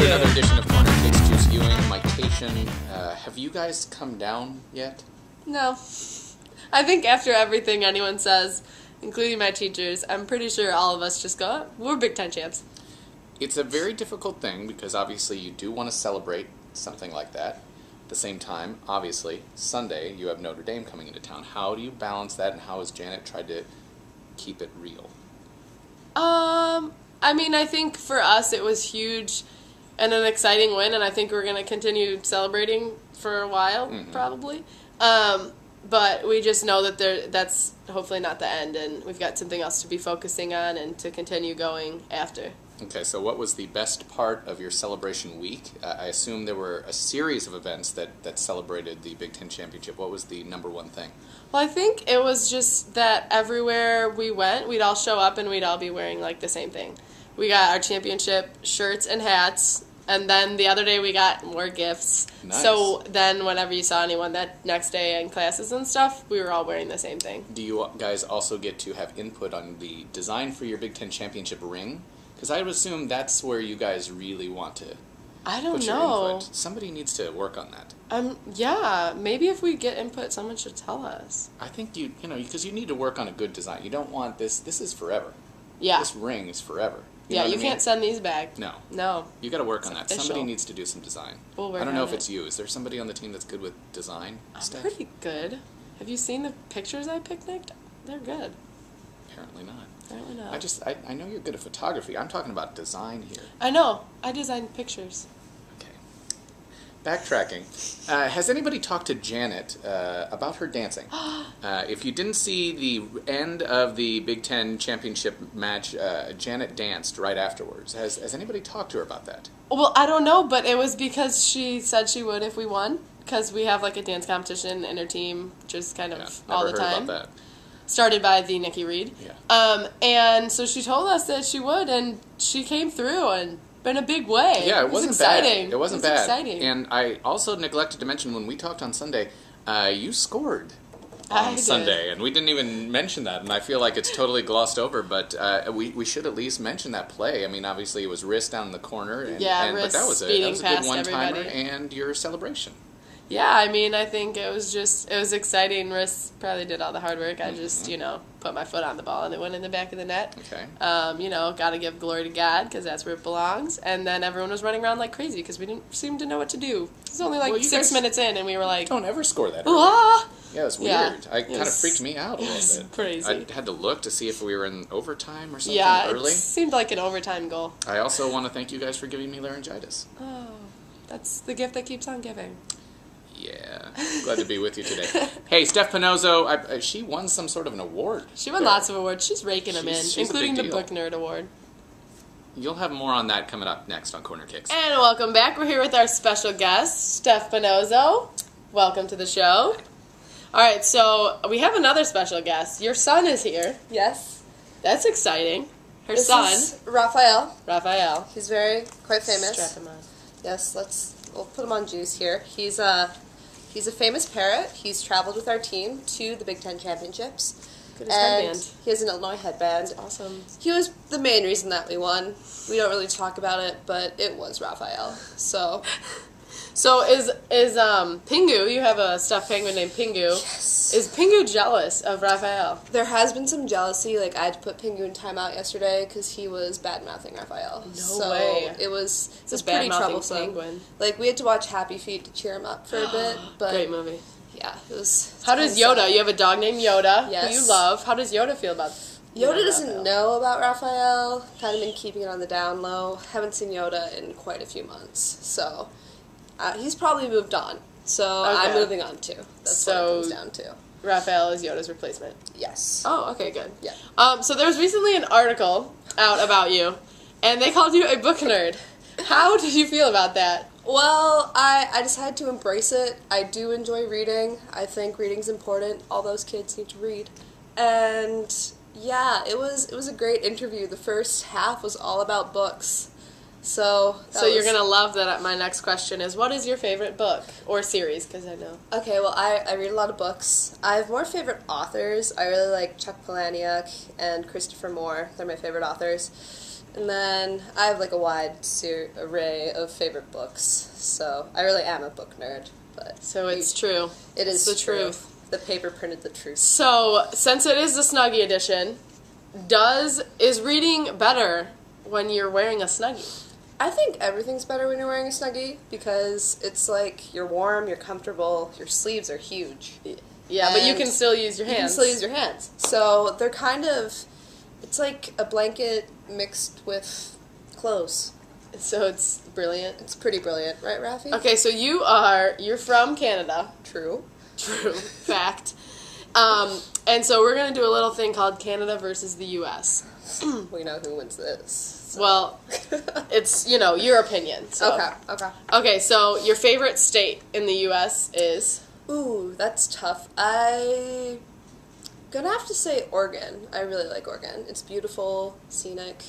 another edition of Corner Kicks. Juice Ewing, Mike Cation. Have you guys come down yet? No. I think after everything anyone says, including my teachers, I'm pretty sure all of us just go, we're Big Ten champs. It's a very difficult thing because obviously you do want to celebrate something like that. At the same time, obviously, Sunday you have Notre Dame coming into town. How do you balance that, and how has Janet tried to keep it real? I mean, I think for us it was huge and an exciting win, and I think we're going to continue celebrating for a while, probably. But we just know that that's hopefully not the end, and we've got something else to be focusing on and to continue going after. Okay, so what was the best part of your celebration week? I assume there were a series of events that celebrated the Big Ten Championship. What was the number one thing? Well, I think it was just that everywhere we went, we'd all show up and we'd all be wearing, like, the same thing. We got our championship shirts and hats, and then the other day we got more gifts. Nice. So then whenever you saw anyone that next day in classes and stuff, we were all wearing the same thing. Do you guys also get to have input on the design for your Big Ten Championship ring? Because I would assume that's where you guys really want to I don't put your know. input. Somebody needs to work on that. Yeah, maybe if we get input, someone should tell us. I think you know, because you need to work on a good design. You don't want this is forever. Yeah. This ring is forever. You can't send these back. No. You got to work on that. Official. Somebody needs to do some design. We'll work I don't know on if it. it's you. Is there somebody on the team that's good with design stuff? I'm pretty good. Have you seen the pictures I picnicked? They're good. Apparently not. Apparently not. I know you're good at photography. I'm talking about design here. I know. I designed pictures. Okay. Backtracking. Has anybody talked to Janet about her dancing? If you didn't see the end of the Big Ten Championship match, Janet danced right afterwards. Has anybody talked to her about that? Well, I don't know, but it was because she said she would if we won. Because we have like a dance competition in her team, just kind of all the time. About that. Started by the Nikki Reed. Yeah. And so she told us that she would, and she came through and in a big way. Yeah, it wasn't exciting. bad. It wasn't bad. Exciting. And I also neglected to mention when we talked on Sunday, you scored I on did. Sunday, and we didn't even mention that, and I feel like it's totally glossed over, but we should at least mention that play. I mean, obviously it was wrist down in the corner, but that was a good one-timer, and your celebration. Yeah, I mean, I think it was exciting. Riss probably did all the hard work. I just, put my foot on the ball and it went in the back of the net. Okay. Got to give glory to God because that's where it belongs. And then everyone was running around like crazy because we didn't seem to know what to do. It was only like 6 minutes in and we were like... Don't ever score that early. Yeah, it was weird. It kind of freaked me out a little bit. Crazy. I had to look to see if we were in overtime or something early. Yeah, it seemed like an overtime goal. I also want to thank you guys for giving me laryngitis. Oh, that's the gift that keeps on giving. Yeah, glad to be with you today. Hey, Steph Panozzo, she won some sort of an award. She won lots of awards. She's raking them in, including the Book Nerd Award. You'll have more on that coming up next on Corner Kicks. And welcome back. We're here with our special guest, Steph Panozzo. Welcome to the show. All right, so we have another special guest. Your son is here. Yes. That's exciting. This is Raphael. Raphael. He's quite famous. Strap him on. Yes, we'll put him on juice here. He's a famous parrot. He's traveled with our team to the Big Ten Championships. Good headband. He has an Illinois headband. That's awesome. He was the main reason that we won. We don't really talk about it, but it was Raphael. So is Pingu, you have a stuffed penguin named Pingu. Yes. Is Pingu jealous of Raphael? There has been some jealousy. Like, I had to put Pingu in timeout yesterday because he was bad-mouthing Raphael. No way. It was pretty troublesome. Penguin. Like, we had to watch Happy Feet to cheer him up for a bit. But great movie. Yeah, it was... How does Yoda, you have a dog named Yoda, yes, who you love. How does Yoda feel about Yoda doesn't know about Raphael. Kind of been keeping it on the down low. Haven't seen Yoda in quite a few months. So, he's probably moved on. So, I'm moving on too. That's what it comes down to. Raphael is Yoda's replacement. Yes. Oh, okay, good. Yeah. So there was recently an article out about you, and they called you a book nerd. How did you feel about that? Well, I decided to embrace it. I do enjoy reading. I think reading's important. All those kids need to read. And yeah, it was a great interview. The first half was all about books. So you're going to love that. My next question is, what is your favorite book or series? Because I know. Okay, well, I read a lot of books. I have more favorite authors. I really like Chuck Palahniuk and Christopher Moore. They're my favorite authors. And then I have like a wide array of favorite books, so I really am a book nerd. But So it's true. It is the true. truth. The paper printed the truth. So, since it is the Snuggie edition, is reading better when you're wearing a Snuggie? I think everything's better when you're wearing a Snuggie because it's like you're warm, you're comfortable, your sleeves are huge. Yeah, but you can still use your hands. You can still use your hands. So they're kind of, it's like a blanket mixed with clothes. So it's brilliant. It's pretty brilliant, right, Rafi? Okay, so you're from Canada. True. True. Fact. And so we're going to do a little thing called Canada versus the U.S. We know who wins this. So. Well, it's, your opinion. So. Okay. Okay, so your favorite state in the U.S. is? Ooh, that's tough. I'm gonna have to say Oregon. I really like Oregon. It's beautiful, scenic.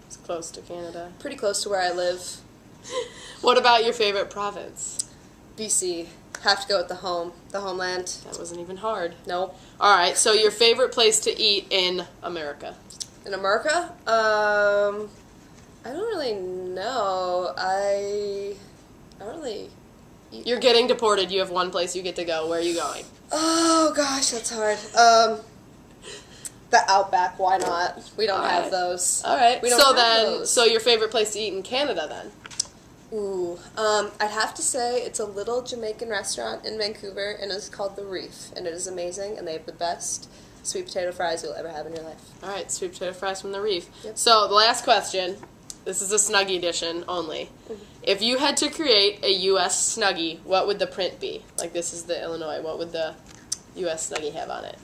It's close to Canada. Pretty close to where I live. What about your favorite province? BC. Have to go with the homeland. That wasn't even hard. Nope. All right, so your favorite place to eat in America? In America? I don't really know. I don't really eat. You're getting deported. You have one place you get to go. Where are you going? Oh, gosh, that's hard. The Outback, why not? We don't have those. All right. We don't have those. So your favorite place to eat in Canada then? Ooh, I'd have to say it's a little Jamaican restaurant in Vancouver, and it's called The Reef, and it is amazing, and they have the best sweet potato fries you'll ever have in your life. All right, sweet potato fries from The Reef. Yep. So the last question, this is a Snuggie edition only. Mm-hmm. If you had to create a U.S. Snuggie, what would the print be? Like this is the Illinois, what would the U.S. Snuggie have on it?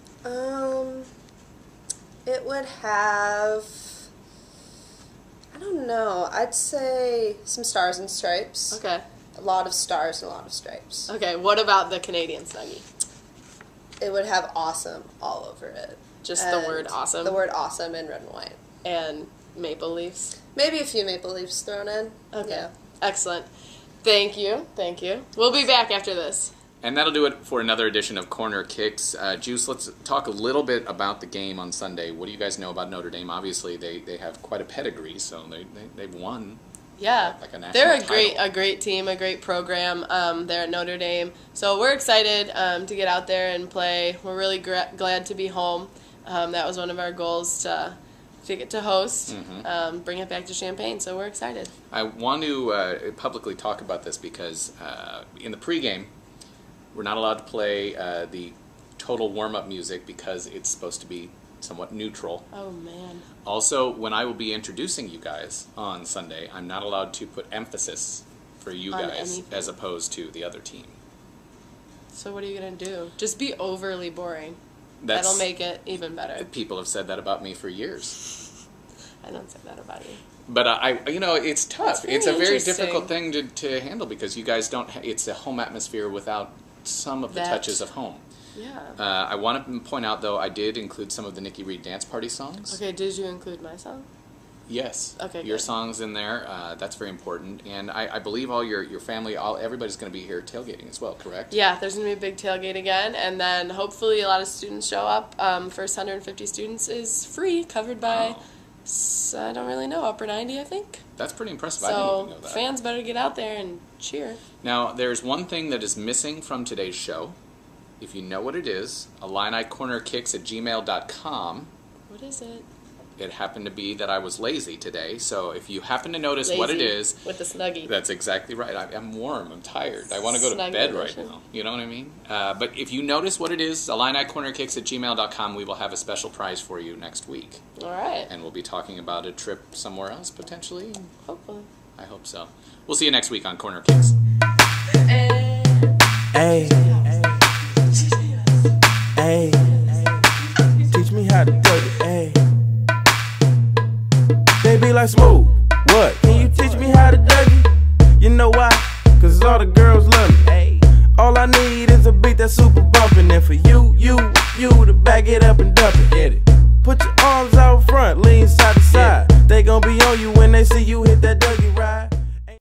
It would have, I don't know, I'd say some stars and stripes. Okay. A lot of stars and a lot of stripes. Okay, what about the Canadian Snuggie? It would have awesome all over it. Just And the word awesome? The word awesome in red and white. And maple leaves? Maybe a few maple leaves thrown in. Okay. Yeah. Excellent. Thank you. We'll be back after this. And that'll do it for another edition of Corner Kicks. Juice, let's talk a little bit about the game on Sunday. What do you guys know about Notre Dame? Obviously, they have quite a pedigree, so they've won. Yeah, like a national they're title. a great team, a great program. They're at Notre Dame, so we're excited to get out there and play. We're really glad to be home. That was one of our goals to get to host, bring it back to Champaign. So we're excited. I want to publicly talk about this because in the pregame, we're not allowed to play the total warm-up music because it's supposed to be somewhat neutral. Oh, man. Also, when I will be introducing you guys on Sunday, I'm not allowed to put emphasis for you On guys anything. as opposed to the other team. So what are you going to do? Just be overly boring. That's, That'll make it even better. People have said that about me for years. I don't say that about you. But it's tough. That's It's a very interesting. difficult thing to handle because you guys don't. It's a home atmosphere without some of the touches of home. Yeah. I want to point out, though, I did include some of the Nikki Reed Dance Party songs. Okay, did you include my song? Yes. Okay, your good. song's in there. That's very important. And I believe all your family, everybody's going to be here tailgating as well, correct? Yeah, there's going to be a big tailgate again, and then hopefully a lot of students show up. First 150 students is free, covered by, I don't really know, upper 90, I think. That's pretty impressive. I didn't So even know that. fans better get out there and cheer. Now, there's one thing that is missing from today's show. If you know what it is, ILLINIcornerkicks@gmail.com. What is it? It happened to be that I was lazy today, so if you happen to notice what it is, with the Snuggie. that's exactly right. I'm warm. I'm tired. I want to go to Snuggie bed edition. right now. You know what I mean? But if you notice what it is, ILLINIcornerkicks@gmail.com, we will have a special prize for you next week. All right. And we'll be talking about a trip somewhere else, potentially. Hopefully. I hope so. We'll see you next week on Corner Kicks. Hey, hey, teach me how to do it, hey. They be like, Smooth, what? Can you teach me how to Dougie? You know why? Cause all the girls love me, hey. All I need is a beat that's super bumpin', and for you to back it up and dump it, get it. Put your arms out front, lean side to side. They gon' be on you when they see you hit that Dougie ride.